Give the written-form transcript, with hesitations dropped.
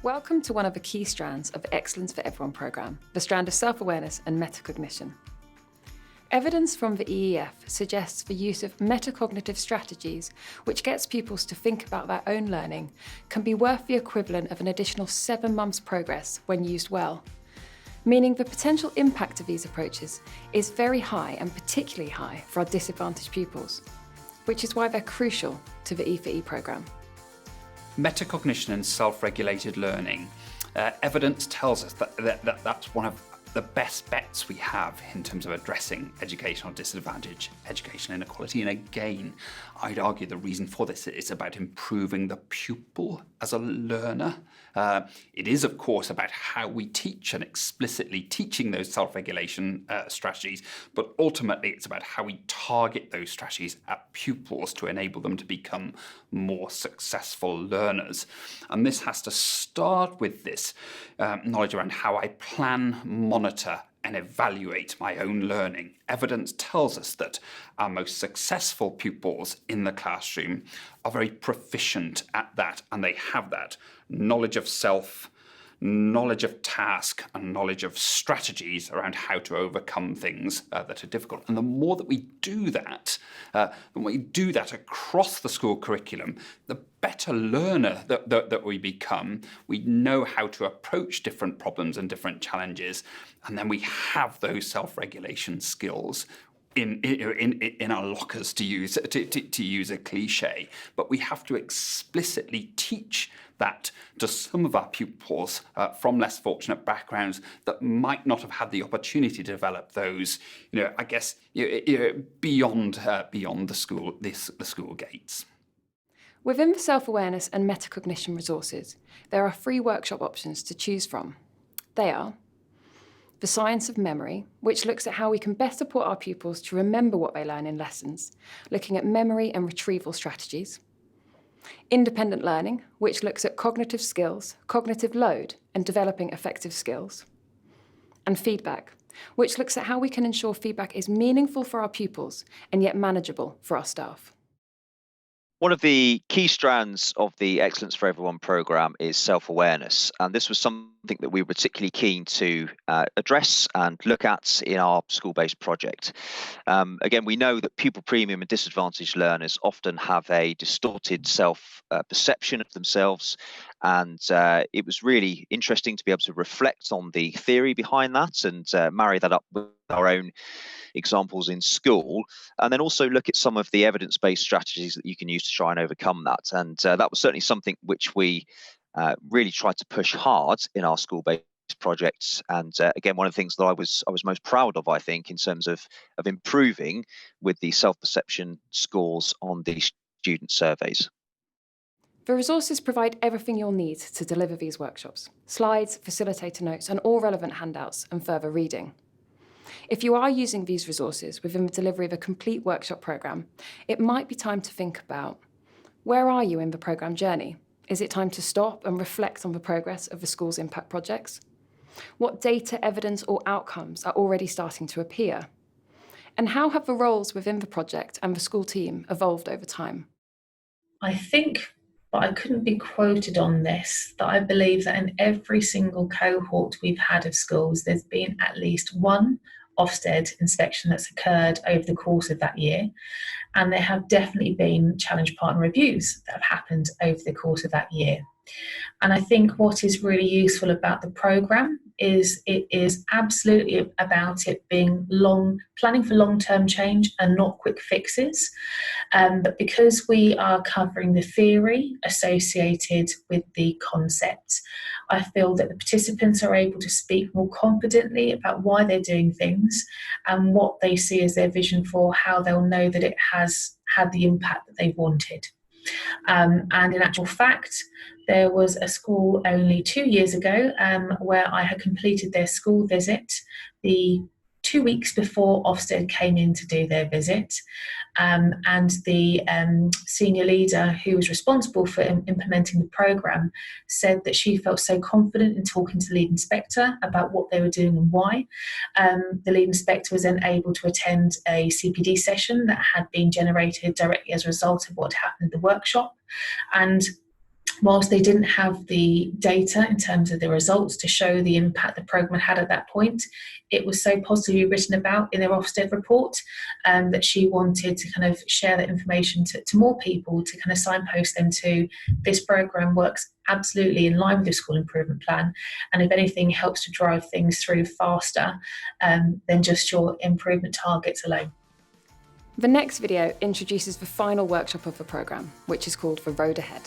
Welcome to one of the key strands of the Excellence for Everyone programme, the strand of self-awareness and metacognition. Evidence from the EEF suggests the use of metacognitive strategies, which gets pupils to think about their own learning, can be worth the equivalent of an additional 7 months' progress when used well, meaning the potential impact of these approaches is very high and particularly high for our disadvantaged pupils, which is why they're crucial to the E4E programme. Metacognition and self-regulated learning, evidence tells us that that's one of the best bets we have in terms of addressing educational disadvantage, educational inequality. And again, I'd argue the reason for this is about improving the pupil as a learner. It is, of course, about how we teach and explicitly teaching those self-regulation strategies, but ultimately it's about how we target those strategies at pupils to enable them to become more successful learners. And this has to start with this knowledge around how I plan, monitor, and evaluate my own learning. Evidence tells us that our most successful pupils in the classroom are very proficient at that, and they have that knowledge of self, knowledge of task, and knowledge of strategies around how to overcome things that are difficult. And the more that we do that, across the school curriculum, the better learner that we become. We know how to approach different problems and different challenges, and then we have those self-regulation skills in our lockers, to use a cliche. But we have to explicitly teach that to some of our pupils from less fortunate backgrounds that might not have had the opportunity to develop those, beyond the school gates. Within the self-awareness and metacognition resources, there are 3 workshop options to choose from. They are the science of memory, which looks at how we can best support our pupils to remember what they learn in lessons, looking at memory and retrieval strategies. Independent learning, which looks at cognitive skills, cognitive load, and developing effective skills. And feedback, which looks at how we can ensure feedback is meaningful for our pupils and yet manageable for our staff. One of the key strands of the Excellence for Everyone programme is self-awareness, and this was something that we were particularly keen to address and look at in our school-based project. Again, we know that pupil premium and disadvantaged learners often have a distorted self-perception of themselves, and it was really interesting to be able to reflect on the theory behind that and marry that up with our own examples in school, and then also look at some of the evidence-based strategies that you can use to try and overcome that. And that was certainly something which we really tried to push hard in our school-based projects. And again, one of the things that I was most proud of, I think, in terms of improving with the self-perception scores on the student surveys. The resources provide everything you'll need to deliver these workshops: slides, facilitator notes, and all relevant handouts and further reading. If you are using these resources within the delivery of a complete workshop programme, it might be time to think about, where are you in the programme journey? Is it time to stop and reflect on the progress of the school's impact projects? What data, evidence, or outcomes are already starting to appear? And how have the roles within the project and the school team evolved over time? I think, but I couldn't be quoted on this, that I believe that in every single cohort we've had of schools, there's been at least one Ofsted inspection that's occurred over the course of that year. And there have definitely been challenge partner reviews that have happened over the course of that year. And I think what is really useful about the programme is it is absolutely about it being planning for long-term change and not quick fixes. But because we are covering the theory associated with the concepts, I feel that the participants are able to speak more confidently about why they're doing things and what they see as their vision for how they'll know that it has had the impact that they wanted. And in actual fact, there was a school only 2 years ago where I had completed their school visit the 2 weeks before Ofsted came in to do their visit. And the senior leader who was responsible for implementing the programme said that she felt so confident in talking to the lead inspector about what they were doing and why. The lead inspector was then able to attend a CPD session that had been generated directly as a result of what happened in the workshop. And whilst they didn't have the data in terms of the results to show the impact the programme had at that point, it was so positively written about in their Ofsted report that she wanted to kind of share that information to more people, to kind of signpost them to this programme works absolutely in line with the school improvement plan, and if anything helps to drive things through faster than just your improvement targets alone. The next video introduces the final workshop of the programme, which is called The Road Ahead.